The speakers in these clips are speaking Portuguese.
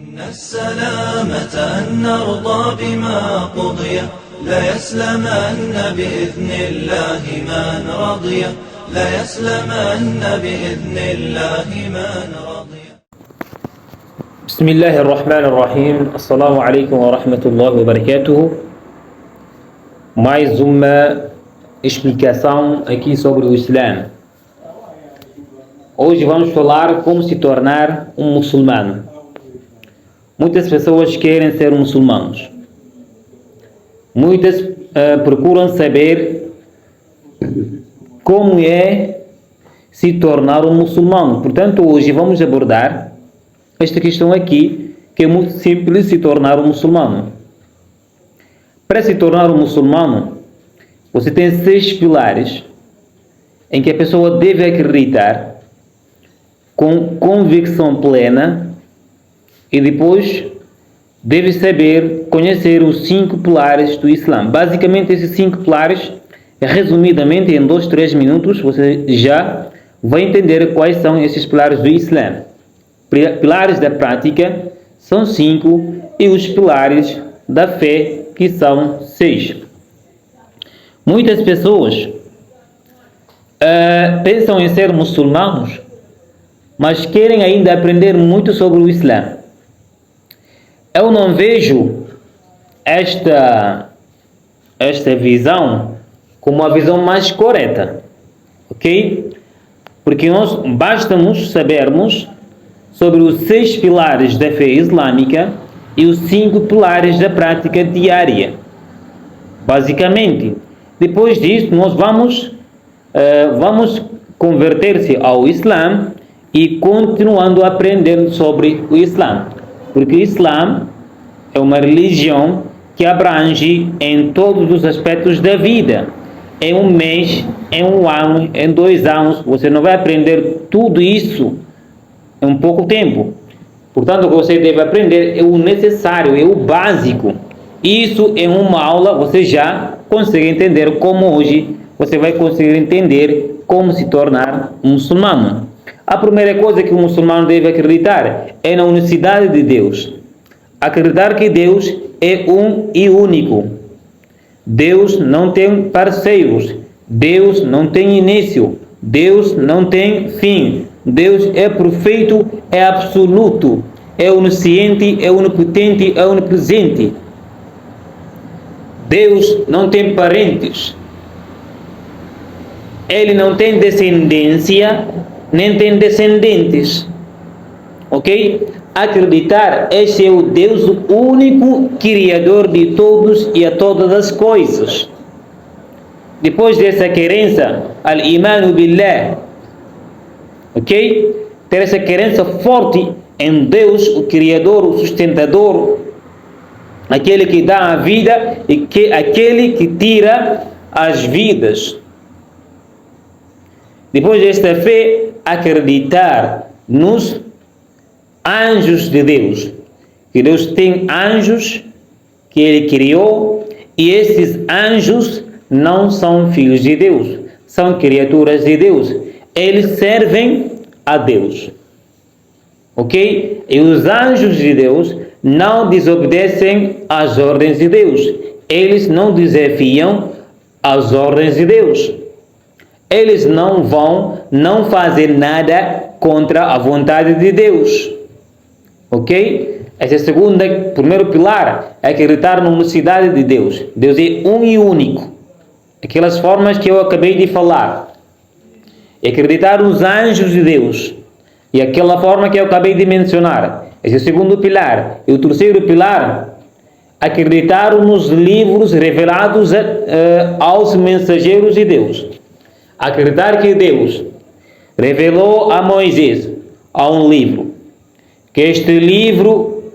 إن السلامة أن نرضى بما قضي لا يسلمن بإذن الله من رضي لا يسلمن بإذن الله من رضي. بسم الله الرحمن الرحيم. Assalamu alaikum wa rahmatullahi wa barakatuh. Mais uma explicação aqui sobre o Islã. Hoje vamos falar como se tornar um muçulmano. Muitas pessoas querem ser muçulmanos. Muitas procuram saber como é se tornar um muçulmano. Portanto, hoje vamos abordar esta questão aqui, que é muito simples se tornar um muçulmano. Para se tornar um muçulmano, você tem 6 pilares em que a pessoa deve acreditar com convicção plena e depois deve saber conhecer os 5 pilares do Islã. Basicamente, esses 5 pilares, resumidamente em 2-3 minutos, você já vai entender quais são esses pilares do Islã. Pilares da prática são 5 e os pilares da fé, que são 6. Muitas pessoas pensam em ser muçulmanos, mas querem ainda aprender muito sobre o Islã. Eu não vejo esta visão como a visão mais correta, ok? Porque basta-nos sabermos sobre os 6 pilares da fé islâmica e os 5 pilares da prática diária. Basicamente, depois disso, nós vamos converter-se ao Islã e continuando aprendendo sobre o Islã. Porque o Islã é uma religião que abrange em todos os aspectos da vida. Em um mês, em um ano, em 2 anos, você não vai aprender tudo isso em um pouco tempo. Portanto, o que você deve aprender é o necessário, é o básico. Isso em uma aula você já consegue entender, como hoje você vai conseguir entender como se tornar um muçulmano. A primeira coisa que o muçulmano deve acreditar é na unicidade de Deus. Acreditar que Deus é um e único. Deus não tem parceiros. Deus não tem início. Deus não tem fim. Deus é perfeito, é absoluto, é onisciente, é onipotente, é onipresente. Deus não tem parentes. Ele não tem descendência, nem tem descendentes. Ok? Acreditar, esse é o Deus único, criador de todos e a todas as coisas. Depois dessa crença, al-imanu billah, ok? Ter essa crença forte em Deus, o Criador, o sustentador, aquele que dá a vida e aquele que tira as vidas. Depois desta fé, acreditar nos anjos de Deus, que Deus tem anjos que Ele criou e esses anjos não são filhos de Deus, são criaturas de Deus. Eles servem a Deus, ok? E os anjos de Deus não desobedecem às ordens de Deus. Eles não desafiam as ordens de Deus. Eles não fazem nada contra a vontade de Deus, ok? Esse é o primeiro pilar, é acreditar na unicidade de Deus. Deus é um e único. Aquelas formas que eu acabei de falar. E acreditar nos anjos de Deus. E aquela forma que eu acabei de mencionar. Esse é o segundo pilar. E o terceiro pilar, acreditar nos livros revelados aos mensageiros de Deus. Acreditar que Deus revelou a Moisés um livro. Que este livro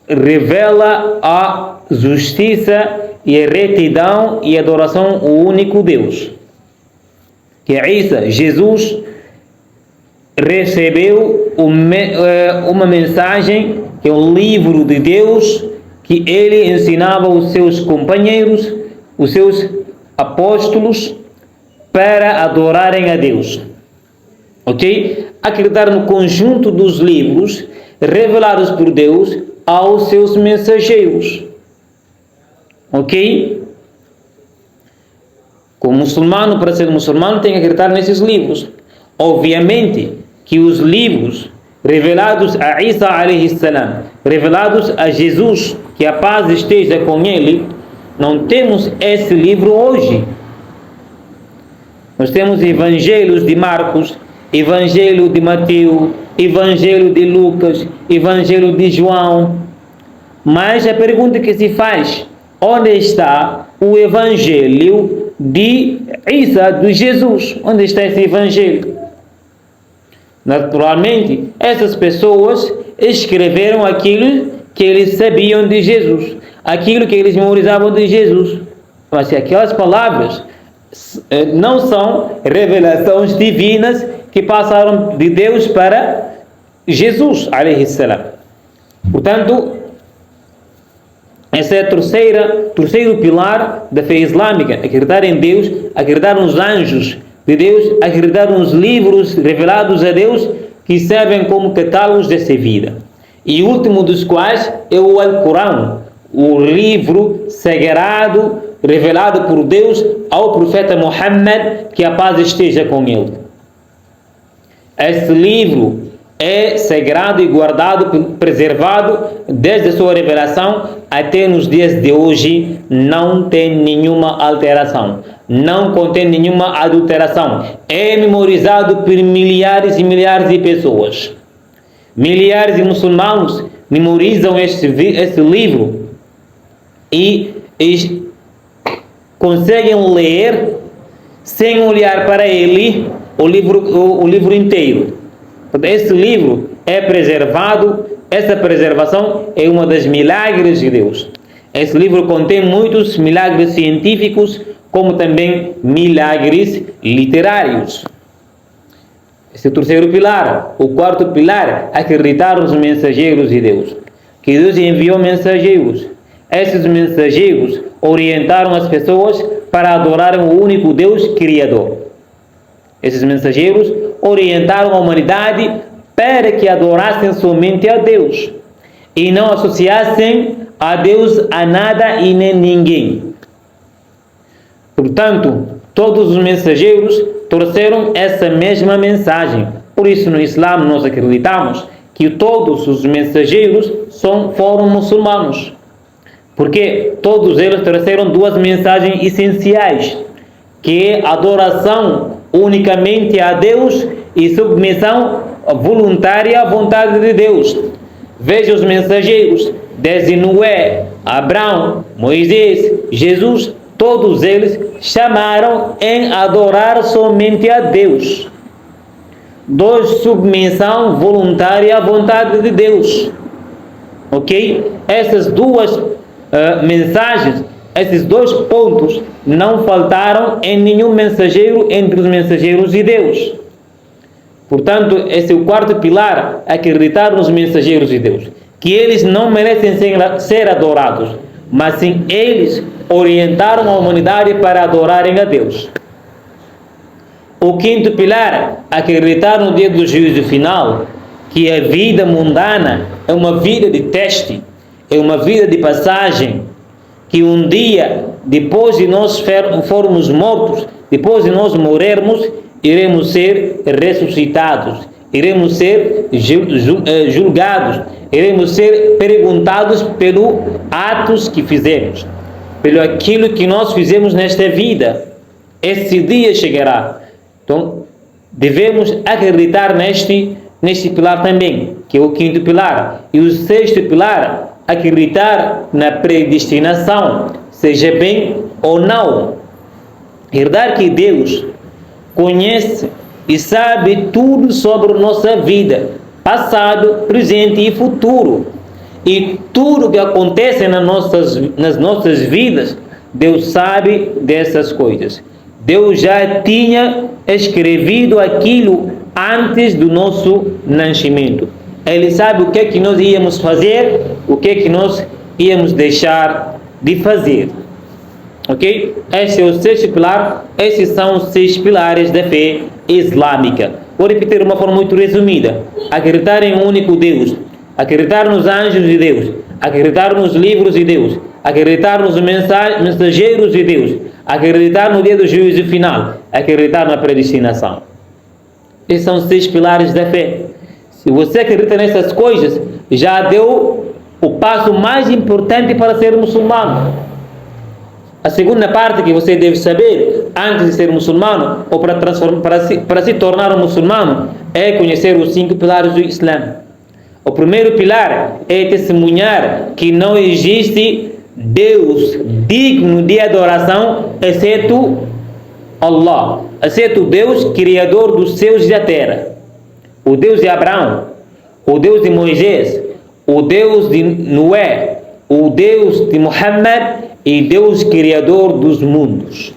revela a justiça e a retidão e a adoração ao único Deus. Que Isa, Jesus, recebeu uma mensagem, que é o livro de Deus, que ele ensinava os seus companheiros, os seus apóstolos, para adorarem a Deus. Ok? Acreditar no conjunto dos livros revelados por Deus aos seus mensageiros. Ok? Como muçulmano, para ser muçulmano, tem que acreditar nesses livros. Obviamente que os livros revelados a Isa alayhi salam, revelados a Jesus, que a paz esteja com ele, não temos esse livro hoje. Nós temos evangelhos de Marcos, evangelho de Mateus, evangelho de Lucas, evangelho de João. Mas a pergunta que se faz: onde está o evangelho de Isa, de Jesus? Onde está esse evangelho? Naturalmente, essas pessoas escreveram aquilo que eles sabiam de Jesus, aquilo que eles memorizavam de Jesus. Mas se aquelas palavras não são revelações divinas que passaram de Deus para Jesus, alayhi salam. Portanto, esse é o terceiro pilar da fé islâmica: acreditar em Deus, acreditar nos anjos de Deus, acreditar nos livros revelados a Deus que servem como catálogos dessa vida. E o último dos quais é o Alcorão, o livro sagrado revelado por Deus ao profeta Muhammad, que a paz esteja com ele. Esse livro é sagrado e guardado, preservado desde a sua revelação até nos dias de hoje. Não tem nenhuma alteração, não contém nenhuma adulteração. É memorizado por milhares e milhares de pessoas. Milhares de muçulmanos memorizam esse livro e conseguem ler sem olhar para ele o livro inteiro. Esse livro é preservado. Essa preservação é uma das milagres de Deus. Esse livro contém muitos milagres científicos, como também milagres literários. Esse é o terceiro pilar. O quarto pilar: acreditar nos mensageiros de Deus, que Deus enviou mensageiros. Esses mensageiros orientaram as pessoas para adorarem o único Deus Criador. Esses mensageiros orientaram a humanidade para que adorassem somente a Deus e não associassem a Deus a nada e nem ninguém. Portanto, todos os mensageiros trouxeram essa mesma mensagem. Por isso, no Islã, nós acreditamos que todos os mensageiros foram muçulmanos, porque todos eles trouxeram duas mensagens essenciais, que é adoração unicamente a Deus e submissão voluntária à vontade de Deus. Veja os mensageiros, desde Noé, Abraão, Moisés, Jesus, todos eles chamaram em adorar somente a Deus. 2, submissão voluntária à vontade de Deus. Ok? Essas duas mensagens, esses 2 pontos não faltaram em nenhum mensageiro entre os mensageiros de Deus. Portanto, esse é o quarto pilar: acreditar nos mensageiros de Deus, que eles não merecem ser adorados, mas sim eles orientaram a humanidade para adorarem a Deus. O quinto pilar: acreditar no dia do juízo final, que a vida mundana é uma vida de teste, é uma vida de passagem, que um dia, depois de nós formos mortos, depois de nós morrermos, iremos ser ressuscitados, iremos ser julgados, iremos ser perguntados pelos atos que fizemos, pelo aquilo que nós fizemos nesta vida. Esse dia chegará. Então, devemos acreditar neste pilar também, que é o quinto pilar. E o sexto pilar: acreditar na predestinação, seja bem ou não. Acreditar que Deus conhece e sabe tudo sobre a nossa vida, passado, presente e futuro. E tudo que acontece nas nossas vidas, Deus sabe dessas coisas. Deus já tinha escrevido aquilo antes do nosso nascimento. Ele sabe o que é que nós íamos fazer, o que é que nós íamos deixar de fazer. Ok? Este é o sexto pilar. Esses são os 6 pilares da fé islâmica. Vou repetir de uma forma muito resumida: acreditar em um único Deus, acreditar nos anjos de Deus, acreditar nos livros de Deus, acreditar nos mensageiros de Deus, acreditar no dia do juízo final, acreditar na predestinação. Esses são os 6 pilares da fé. Se você acredita nessas coisas, já deu o passo mais importante para ser muçulmano. A segunda parte que você deve saber antes de ser muçulmano ou para se tornar um muçulmano é conhecer os 5 pilares do Islã. O primeiro pilar é testemunhar que não existe Deus digno de adoração exceto Allah, exceto Deus, Criador dos céus e da terra. O Deus de Abraão, o Deus de Moisés, o Deus de Noé, o Deus de Muhammad e Deus Criador dos mundos.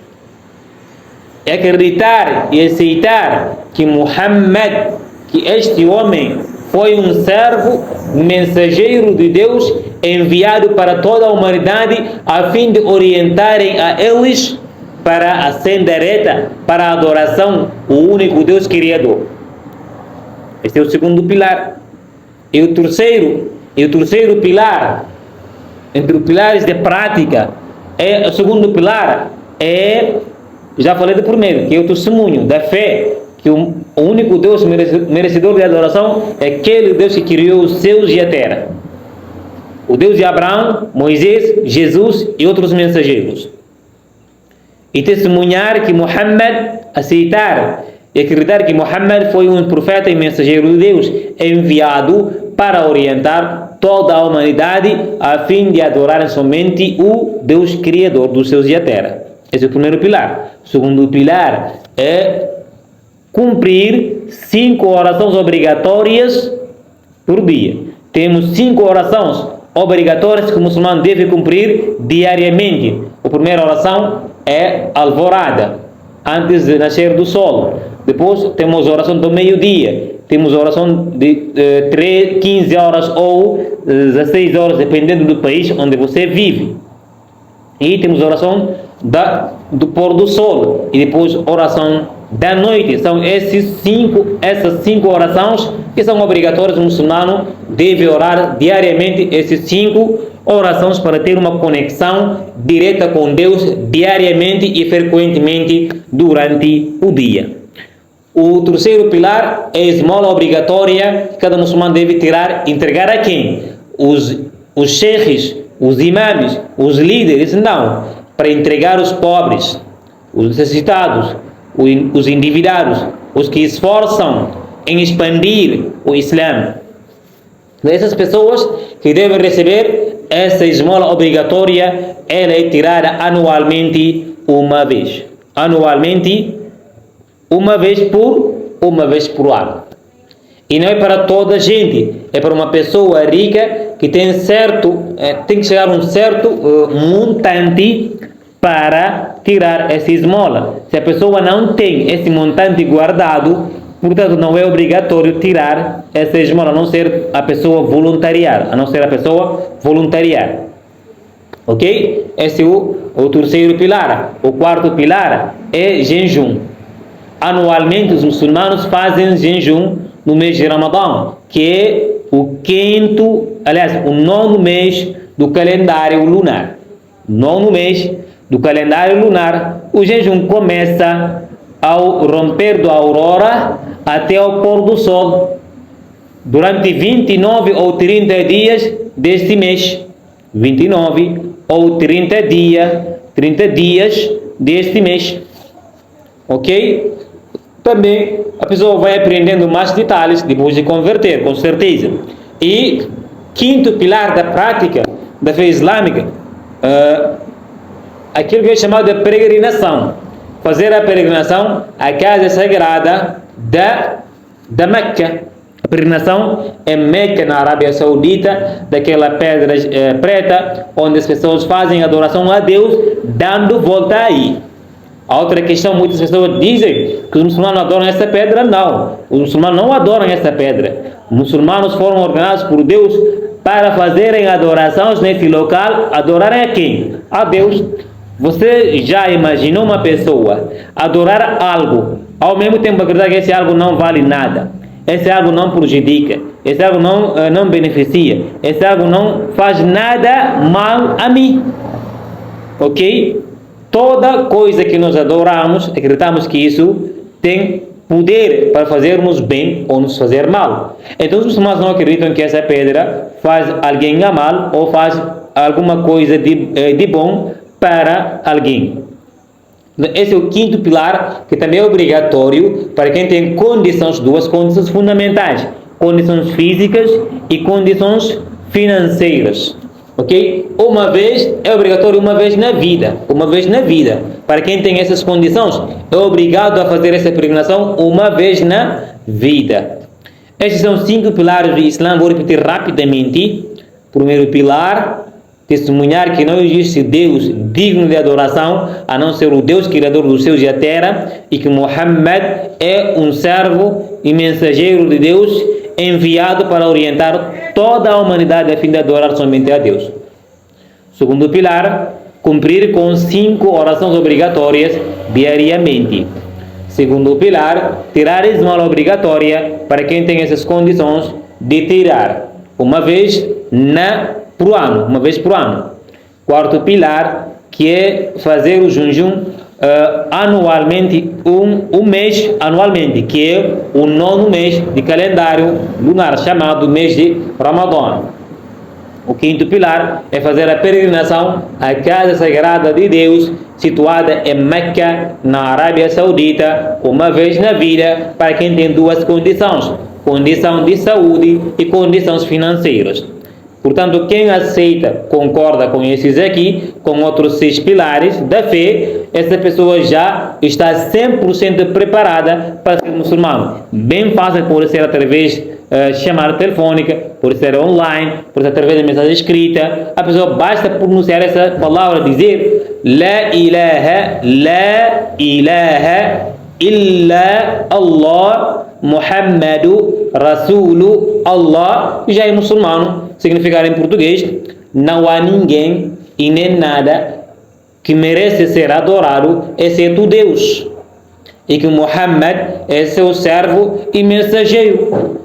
É acreditar e aceitar que Muhammad, que este homem foi um servo, um mensageiro de Deus enviado para toda a humanidade a fim de orientarem a eles para a senda reta, para a adoração ao único Deus Criador. Este é o segundo pilar. E o terceiro pilar, entre os pilares de prática, o segundo pilar já falei do primeiro, que é o testemunho da fé, que o único Deus merecedor de adoração é aquele Deus que criou os céus e a terra. O Deus de Abraão, Moisés, Jesus e outros mensageiros. E testemunhar que Muhammad, aceitar e acreditar que Muhammad foi um profeta e mensageiro de Deus, enviado para orientar toda a humanidade a fim de adorar somente o Deus Criador dos céus e a terra. Esse é o primeiro pilar. O segundo pilar é cumprir 5 orações obrigatórias por dia. Temos 5 orações obrigatórias que o muçulmano deve cumprir diariamente. A primeira oração é alvorada, antes de nascer do sol. Depois temos a oração do meio-dia. Temos a oração de 15 horas ou 16 horas, dependendo do país onde você vive. E temos a oração do pôr do sol. E depois a oração da noite. São essas 5 orações que são obrigatórias. O muçulmano deve orar diariamente essas 5 orações para ter uma conexão direta com Deus diariamente e frequentemente durante o dia. O terceiro pilar é a esmola obrigatória que cada muçulmano deve tirar, entregar a quem? Os sheikhs, os imãs, os líderes, não, para entregar os pobres, os necessitados, os endividados, os que esforçam em expandir o Islã. Essas pessoas que devem receber essa esmola obrigatória, ela é tirada anualmente uma vez. Anualmente, uma vez por ano. E não é para toda a gente, é para uma pessoa rica que tem que chegar a um certo montante para tirar essa esmola. Se a pessoa não tem esse montante guardado, portanto não é obrigatório tirar essa esmola, a não ser a pessoa voluntariar, Ok? Esse é o terceiro pilar. O quarto pilar é jejum. Anualmente os muçulmanos fazem jejum no mês de Ramadã, que é o 9º mês do calendário lunar. 9º mês do calendário lunar, o jejum começa ao romper da aurora até ao pôr do sol, durante 29 ou 30 dias deste mês. 29 ou 30 dias deste mês. Ok? Também a pessoa vai aprendendo mais detalhes depois de converter, com certeza. E quinto pilar da prática da fé islâmica, aquilo que é chamado de peregrinação. Fazer a peregrinação à casa sagrada da Meca. A peregrinação em Meca, na Arábia Saudita, daquela pedra preta, onde as pessoas fazem adoração a Deus, dando volta aí. A outra questão, muitas pessoas dizem que os muçulmanos adoram essa pedra. Não, os muçulmanos não adoram essa pedra. Os muçulmanos foram ordenados por Deus para fazerem adorações nesse local. Adorarem a quem? A Deus. Você já imaginou uma pessoa adorar algo, ao mesmo tempo acreditar que esse algo não vale nada? esse algo não prejudica, esse algo não beneficia, esse algo não faz nada mal a mim. Ok? Toda coisa que nós adoramos, acreditamos que isso tem poder para fazermos bem ou nos fazer mal. Então os muçulmanos não acreditam que essa pedra faz alguém a mal ou faz alguma coisa de bom para alguém. Esse é o quinto pilar, que também é obrigatório para quem tem duas condições fundamentais: condições físicas e condições financeiras. Ok? É obrigatório uma vez na vida. Para quem tem essas condições, é obrigado a fazer essa peregrinação uma vez na vida. Estes são 5 pilares do Islã. Vou repetir rapidamente. Primeiro pilar: testemunhar que não existe Deus digno de adoração a não ser o Deus criador dos céus e a terra, e que Muhammad é um servo e mensageiro de Deus enviado para orientar toda a humanidade a fim de adorar somente a Deus. Segundo pilar: cumprir com 5 orações obrigatórias diariamente. Segundo pilar: tirar a esmola obrigatória para quem tem essas condições de tirar uma vez por ano. Quarto pilar, que é fazer o jejum anualmente, um mês anualmente, que é o 9º mês de calendário lunar, chamado mês de Ramadã. O quinto pilar é fazer a peregrinação à casa sagrada de Deus, situada em Meca, na Arábia Saudita, uma vez na vida, para quem tem 2 condições: condição de saúde e condições financeiras. Portanto, quem aceita, concorda com esses aqui, com outros 6 pilares da fé, essa pessoa já está 100% preparada para ser muçulmano. Bem fácil, pode ser através chamada telefônica, pode ser online, pode ser através de mensagem escrita. A pessoa basta pronunciar essa palavra, dizer La ilaha illa Allah Muhammadu Rasulu Allah, já é muçulmano. Significar em português: não há ninguém e nem nada que merece ser adorado exceto Deus, e que Muhammad é seu servo e mensageiro.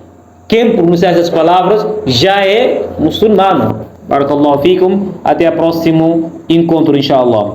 Quem pronunciar essas palavras já é muçulmano. Barakallahu fikum. Até o próximo encontro, inshallah.